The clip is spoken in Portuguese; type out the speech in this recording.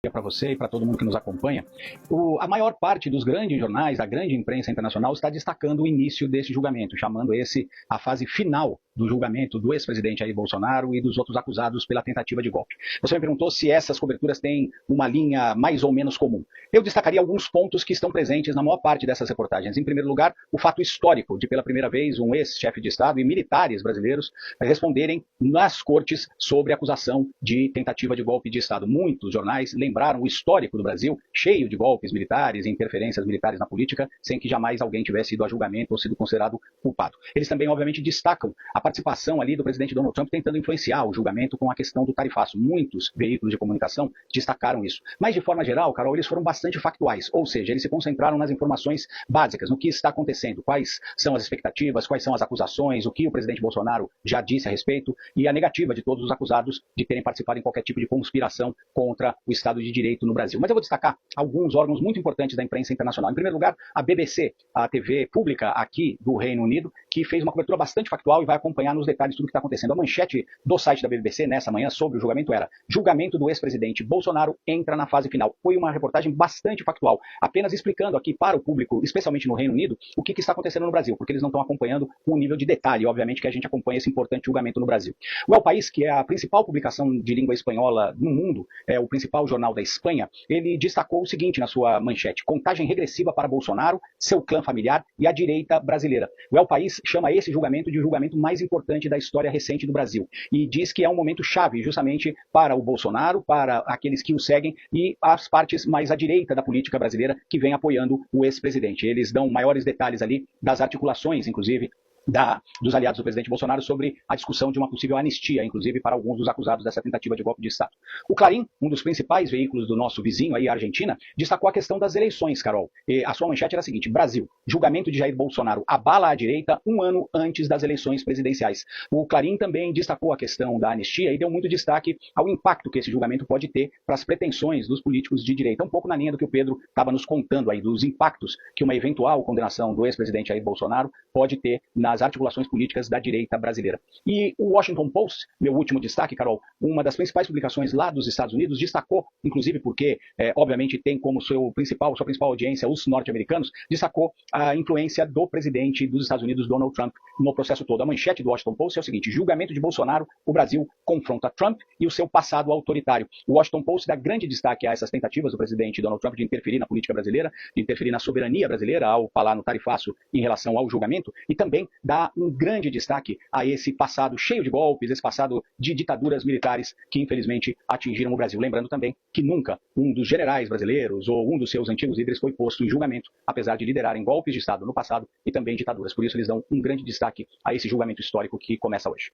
Para você e para todo mundo que nos acompanha, a maior parte dos grandes jornais, da grande imprensa internacional, está destacando o início desse julgamento, chamando esse a fase final do julgamento do ex-presidente Jair Bolsonaro e dos outros acusados pela tentativa de golpe. Você me perguntou se essas coberturas têm uma linha mais ou menos comum. Eu destacaria alguns pontos que estão presentes na maior parte dessas reportagens. Em primeiro lugar, o fato histórico de, pela primeira vez, um ex-chefe de Estado e militares brasileiros responderem nas cortes sobre acusação de tentativa de golpe de Estado. Muitos jornais lembraram o histórico do Brasil, cheio de golpes militares e interferências militares na política, sem que jamais alguém tivesse ido a julgamento ou sido considerado culpado. Eles também, obviamente, destacam a participação ali do presidente Donald Trump tentando influenciar o julgamento com a questão do tarifaço. Muitos veículos de comunicação destacaram isso. Mas, de forma geral, Carol, eles foram bastante factuais, ou seja, eles se concentraram nas informações básicas, no que está acontecendo, quais são as expectativas, quais são as acusações, o que o presidente Bolsonaro já disse a respeito e a negativa de todos os acusados de terem participado em qualquer tipo de conspiração contra o Estado de Direito no Brasil. Mas eu vou destacar alguns órgãos muito importantes da imprensa internacional. Em primeiro lugar, a BBC, a TV pública aqui do Reino Unido, que fez uma cobertura bastante factual e vai acompanhar nos detalhes tudo o que está acontecendo. A manchete do site da BBC nessa manhã sobre o julgamento era: julgamento do ex-presidente Bolsonaro entra na fase final. Foi uma reportagem bastante factual, apenas explicando aqui para o público, especialmente no Reino Unido, o que está acontecendo no Brasil, porque eles não estão acompanhando com o nível de detalhe, obviamente, que a gente acompanha esse importante julgamento no Brasil. O El País, que é a principal publicação de língua espanhola no mundo, é o principal jornal da Espanha, ele destacou o seguinte na sua manchete: contagem regressiva para Bolsonaro, seu clã familiar e a direita brasileira. O El País chama esse julgamento de o julgamento mais importante da história recente do Brasil e diz que é um momento chave justamente para o Bolsonaro, para aqueles que o seguem e as partes mais à direita da política brasileira que vem apoiando o ex-presidente. Eles dão maiores detalhes ali das articulações, inclusive, dos aliados do presidente Bolsonaro sobre a discussão de uma possível anistia, inclusive para alguns dos acusados dessa tentativa de golpe de Estado. O Clarim, um dos principais veículos do nosso vizinho aí, a Argentina, destacou a questão das eleições, Carol. E a sua manchete era a seguinte: Brasil, julgamento de Jair Bolsonaro abala a direita um ano antes das eleições presidenciais. O Clarim também destacou a questão da anistia e deu muito destaque ao impacto que esse julgamento pode ter para as pretensões dos políticos de direita. Um pouco na linha do que o Pedro estava nos contando aí, dos impactos que uma eventual condenação do ex-presidente Jair Bolsonaro pode ter nas articulações políticas da direita brasileira. E o Washington Post, meu último destaque, Carol, uma das principais publicações lá dos Estados Unidos, destacou, inclusive porque, obviamente, tem como sua principal audiência os norte-americanos, destacou a influência do presidente dos Estados Unidos, Donald Trump, no processo todo. A manchete do Washington Post é o seguinte: julgamento de Bolsonaro, o Brasil confronta Trump e o seu passado autoritário. O Washington Post dá grande destaque a essas tentativas do presidente Donald Trump de interferir na política brasileira, de interferir na soberania brasileira ao falar no tarifaço em relação ao julgamento, e também dá um grande destaque a esse passado cheio de golpes, esse passado de ditaduras militares que infelizmente atingiram o Brasil. Lembrando também que nunca um dos generais brasileiros ou um dos seus antigos líderes foi posto em julgamento, apesar de liderarem golpes de Estado no passado e também ditaduras. Por isso eles dão um grande destaque a esse julgamento histórico que começa hoje.